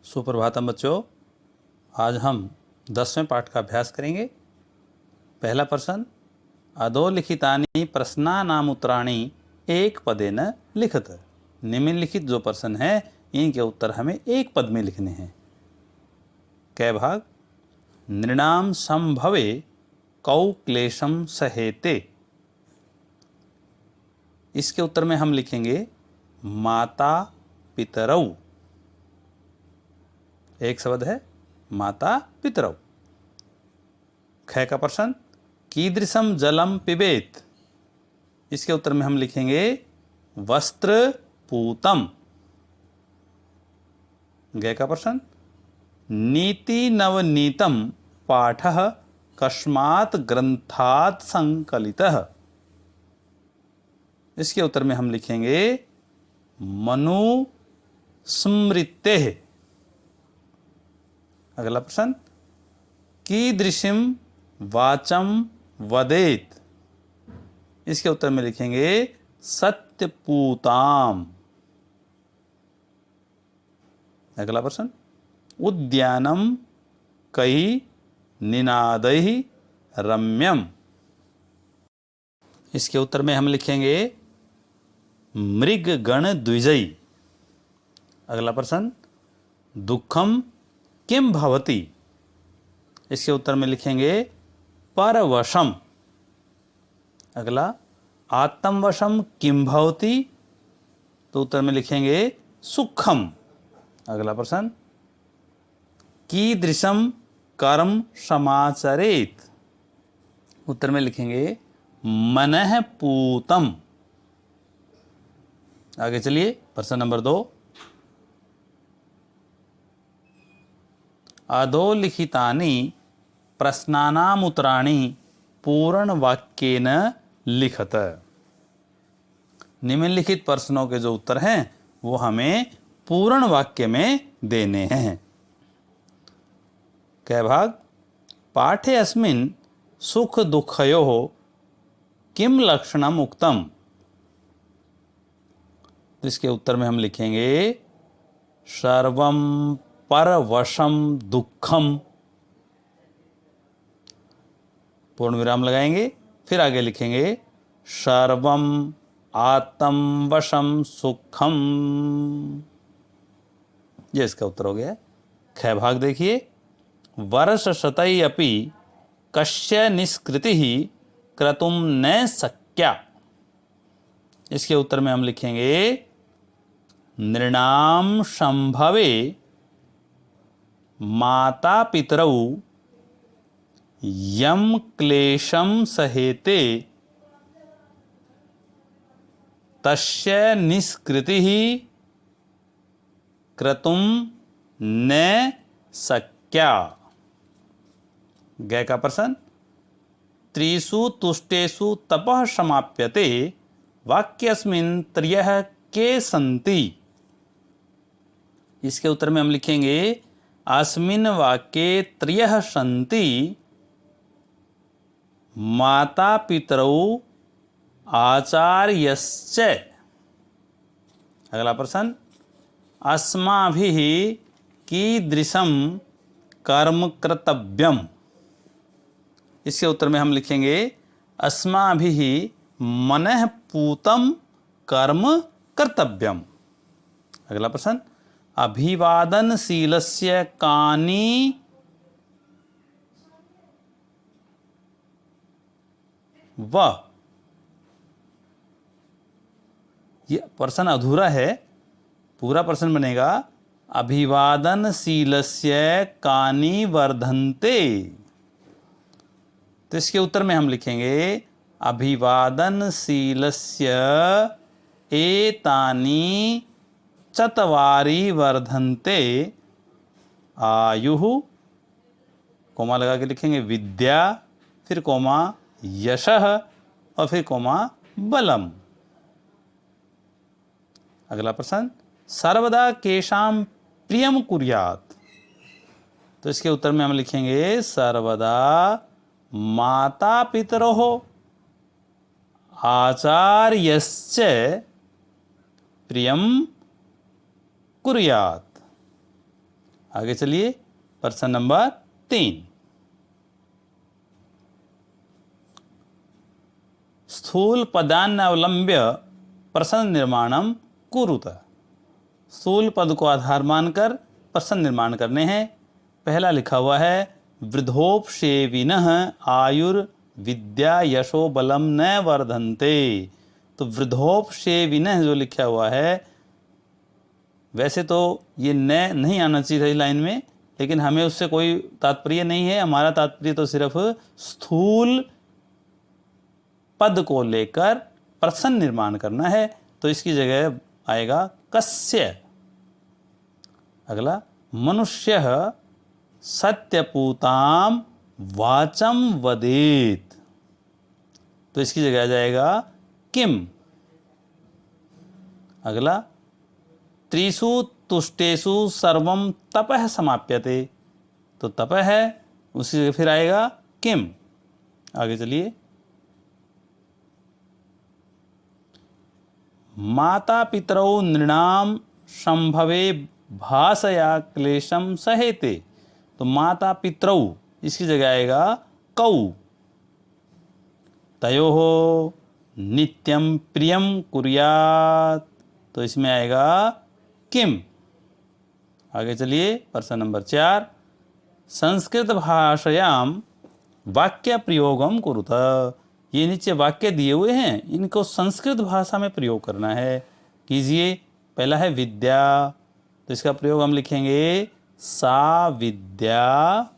सुप्रभातम बच्चों, आज हम 10वें पाठ का अभ्यास करेंगे। पहला प्रश्न, अधोलिखितानि प्रश्नानामुत्तराणि एक पदेन लिखत। निम्नलिखित जो प्रश्न है इनके उत्तर हमें एक पद में लिखने हैं। कै भाग? नृणाम संभवे कौ क्लेशम सहेते। इसके उत्तर में हम लिखेंगे माता पितरौ। एक शब्द है माता पितरौ। ख का प्रश्न, कीदृशम जलम पिबेत। इसके उत्तर में हम लिखेंगे वस्त्र पूतम। ग का प्रश्न, नीति नवनीतम पाठः कस्मात् ग्रंथात् संकलितः। इसके उत्तर में हम लिखेंगे मनु स्मृतेः। अगला प्रश्न, कीदृशीं वाचं वदेत। इसके उत्तर में लिखेंगे सत्यपूताम्। अगला प्रश्न, उद्यानम कई निनादैः रम्यम। इसके उत्तर में हम लिखेंगे मृग गण द्विजयी। अगला प्रश्न, दुखम किम भवति। इसके उत्तर में लिखेंगे परवशम। अगला, आत्मवशम किम भवति। तो उत्तर में लिखेंगे सुखम। अगला प्रश्न, कीदृशम कर्म समाचरेत। उत्तर में लिखेंगे मनः पूतम। आगे चलिए, प्रश्न नंबर 2, अधोलिखितानि प्रश्नानामुत्तराणि पूर्णवाक्येन लिखत। निम्नलिखित प्रश्नों के जो उत्तर हैं वो हमें पूर्ण वाक्य में देने हैं। कै भाग? पाठे अस्मिन् सुख दुःखयोः किम लक्षणम उक्तम। इसके उत्तर में हम लिखेंगे सर्वम परवशम दुखम। पूर्ण विराम लगाएंगे, फिर आगे लिखेंगे सर्वम आत्मवशम सुखम। ये इसका उत्तर हो गया। ख भाग देखिए, वर्ष शतै अपि कस्य निष्कृतिः क्रतुम न शक्या। इसके उत्तर में हम लिखेंगे नृणाम संभवे माता पितरौ यम क्लेशम सहेते तस्य निष्कृतिः क्रतुम न शक्या। ग का प्रश्न, त्रिषु तुष्टेषु तपः समाप्यते वाक्यस्मिन् त्रयः के सन्ति। इसके उत्तर में हम लिखेंगे अस्मिन् वाक्ये त्रयः सन्ति माता पितरौ आचार्यश्च। अगला प्रश्न, अस्माभिः कीदृशं कर्म कर्तव्यम। इसके उत्तर में हम लिखेंगे अस्माभिः मनः पूतं कर्म कर्तव्यम। अगला प्रश्न, अभिवादनशीलस्य कानि व। ये प्रश्न अधूरा है, पूरा प्रश्न बनेगा अभिवादनशीलस्य कानि वर्धन्ते। तो इसके उत्तर में हम लिखेंगे अभिवादनशीलस्य एतानि चत्वारि वर्धन्ते आयुः, कोमा लगा के लिखेंगे विद्या, फिर कोमा यशः और फिर कोमा बलम। अगला प्रश्न, सर्वदा केषां प्रियम कुर्यात्। तो इसके उत्तर में हम लिखेंगे सर्वदा माता पितरोः आचार्यश्च प्रियम कुर्यात्। आगे चलिए, प्रश्न नंबर 3। स्थूल पदान्न अवलंब्य प्रश्न निर्माणम कुरुत। स्थूल पद को आधार मानकर प्रश्न निर्माण करने हैं। पहला लिखा हुआ है वृद्धोपसेविनः आयुर्विद्या यशो बलम न वर्धन्ते। तो वृद्धोपसेविनः जो लिखा हुआ है, वैसे तो ये न नहीं आना चाहिए लाइन में, लेकिन हमें उससे कोई तात्पर्य नहीं है। हमारा तात्पर्य तो सिर्फ स्थूल पद को लेकर प्रश्न निर्माण करना है। तो इसकी जगह आएगा कस्य। अगला, मनुष्य सत्यपूताम वाचम वदेत। तो इसकी जगह आ जाएगा किम। अगला, त्रिषु तुष्टेषु सर्वम तपः समाप्यते। तो तपः है, उसी जगह फिर आएगा किम। आगे चलिए, माता पितरौ नृणाम संभवे भाषया क्लेशम सहेते। तो माता पितरौ, इसकी जगह आएगा कौ। तयोः नित्यम प्रियम कुर्यात्। तो इसमें आएगा किम। आगे चलिए, प्रश्न नंबर 4। संस्कृत भाषायाम वाक्य प्रयोगम कुरुत। ये नीचे वाक्य दिए हुए हैं, इनको संस्कृत भाषा में प्रयोग करना है। कीजिए। पहला है विद्या, तो इसका प्रयोग हम लिखेंगे सा विद्या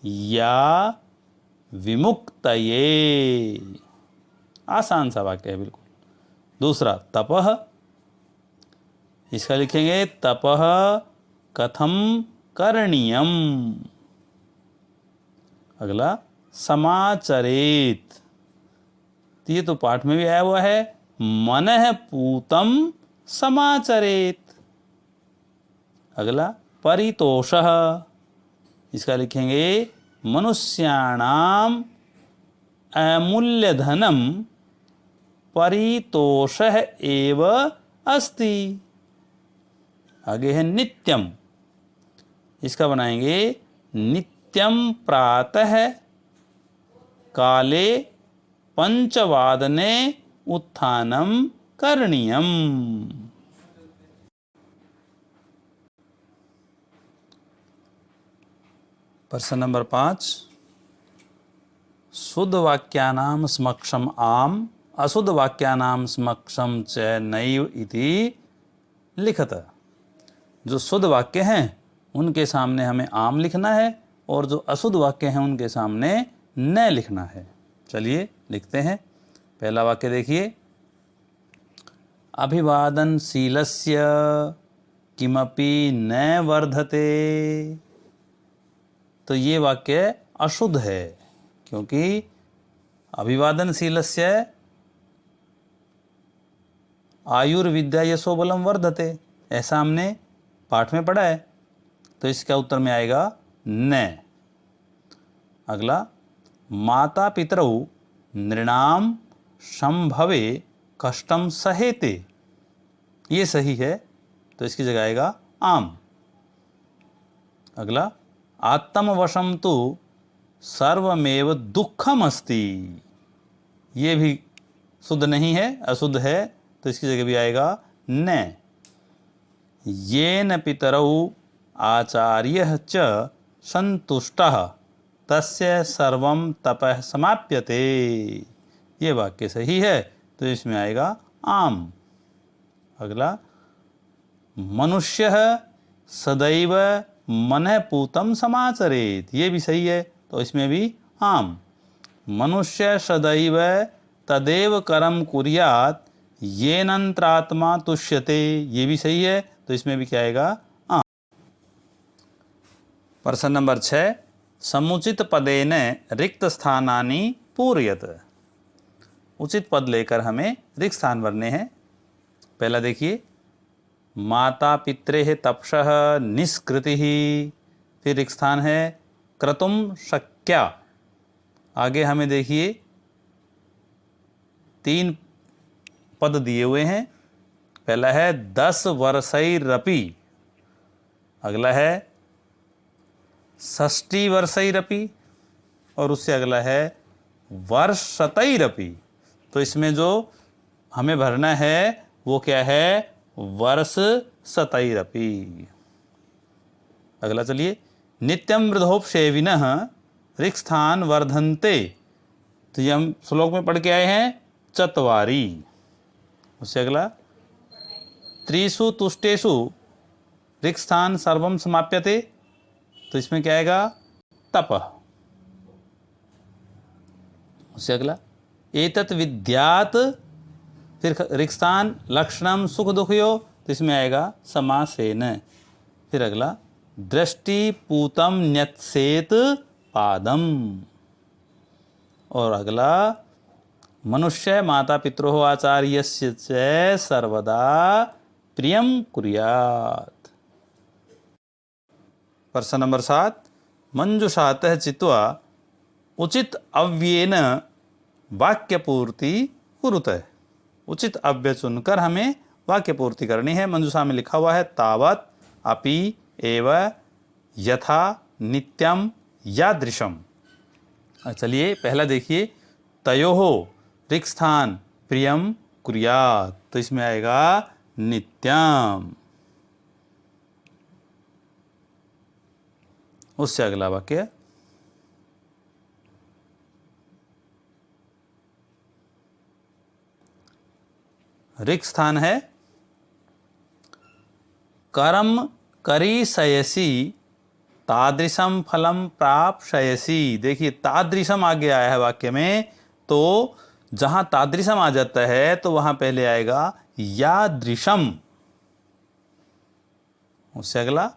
या विमुक्तये। आसान सा वाक्य है बिल्कुल। दूसरा तपः, इसका लिखेंगे तपः कथम करणीयम। अगला समाचरेत, तो ये तो पाठ में भी आया हुआ है, मनः पूतम समाचरेत। अगला परितोषः, इसका लिखेंगे मनुष्याणाम अमूल्यधनम परितोषः एव अस्ति। आगे है नित्यम, इसका बनाएंगे नित्यम प्रातः काले पंचवादने उत्थानम करणीयम। प्रश्न नंबर 5। शुद्ध वाक्यानाम समक्षम आम अशुद्ध वाक्यानाम समक्षम च नैव इति लिखत। जो शुद्ध वाक्य हैं उनके सामने हमें आम लिखना है, और जो अशुद्ध वाक्य हैं उनके सामने न लिखना है। चलिए लिखते हैं। पहला वाक्य देखिए, अभिवादनशीलस्य किमपि न वर्धते। तो ये वाक्य अशुद्ध है, क्योंकि अभिवादनशीलस्य आयुर्विद्या यशो बलम वर्धते, ऐसा हमने पाठ में पढ़ा है। तो इसका उत्तर में आएगा न। अगला, माता पितरौ नृणाम संभवे कष्टम सहेते। ये सही है, तो इसकी जगह आएगा आम। अगला, आत्मवशम तो सर्वमेव दुखम अस्ति। ये भी शुद्ध नहीं है, अशुद्ध है, तो इसकी जगह भी आएगा न। येन पितरौ आचार्यः च संतुष्टः तस्य सर्वं तपः समाप्यते। ये वाक्य सही है, तो इसमें आएगा आम। अगला, मनुष्यः सदैव मनः पूतं समाचरेत। ये भी सही है, तो इसमें भी आम। मनुष्य सदैव तदेव कर्म कुर्यात् येनंत्रात्मा तुष्यते। ये भी सही है, तो इसमें भी क्या आएगा आम। प्रश्न नंबर 6। समुचित पदेन रिक्त स्थानानि पूरयत। उचित पद लेकर हमें रिक्त स्थान भरने हैं। पहला देखिए, माता पित्रेः तपसः निष्कृतिः। फिर रिक्त स्थान है क्रतुम शक्या। आगे हमें देखिए 3 पद दिए हुए हैं। पहला है 10 वर्षैरपि। अगला है षष्ठी वर्षैरपि, और उससे अगला है वर्षतैरपि। तो इसमें जो हमें भरना है वो क्या है, वर्ष शतैरपि। अगला चलिए, नित्यम वृद्धोपसेविनः ऋक्स्थान वर्धन्ते। तो ये हम श्लोक में पढ़ के आए हैं चत्वारि। उससे अगला त्रिषु तुष्टेषु ऋक्स्थान सर्वम समाप्यते। तो इसमें क्या आएगा, तपः। उससे अगला एतत् विद्यात्, फिर ऋक्स्थान लक्षणम सुख दुखयो। तो इसमें आएगा समासेन। फिर अगला दृष्टि पूतम न्यत्सेत पादम। और अगला मनुष्य माता पितरो आचार्यस्य च सर्वदा प्रियम कुर्यात्। प्रश्न नंबर 7, मंजुषातः चित्वा उचित अव्ययेन वाक्य पूर्ति कुरुतः। उचित अव्यय चुनकर हमें वाक्य पूर्ति करनी है। मंजुषा में लिखा हुआ है तावत, अपि, एव, यथा, नित्यम, यादृशम। चलिए पहला देखिए, तयोः ऋक्स्थान प्रियम कुर्यात्। तो इसमें आएगा नित्यम। उससे अगला वाक्य ऋक्स्थान है कर्म करिष्यसि तादृशम फलम प्राप्स्यसि। देखिए तादृशम आगे आया है वाक्य में, तो जहां तादृशम आ जाता है तो वहां पहले आएगा यादृशम। उससे अगला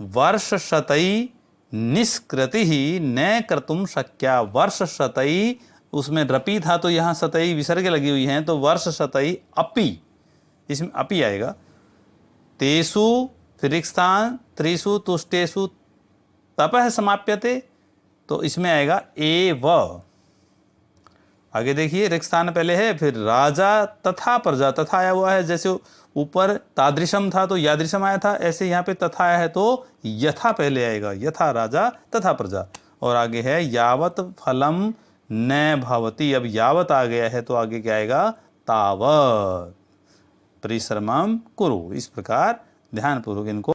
वर्ष शतई निष्कृति ही न कर्तुम शक्या। वर्ष शतई, उसमें रपी था तो यहाँ शतई विसर्ग लगी हुई हैं, तो वर्ष शतई अपि, इसमें अपि आएगा। तेषु फिर ऋक्स्थान त्रिषु तुष्टेषु तपः समाप्यते। तो इसमें आएगा एव। आगे देखिए, ऋक्स्थान पहले है, फिर राजा तथा प्रजा। तथा आया हुआ है, जैसे ऊपर तादृशम था तो यादृशम आया था, ऐसे यहाँ पे तथा आया है तो यथा पहले आएगा, यथा राजा तथा प्रजा। और आगे है यावत फलम न भवति। अब यावत आ गया है तो आगे क्या आएगा, तावत परिश्रमम कुरु। इस प्रकार ध्यानपूर्वक इनको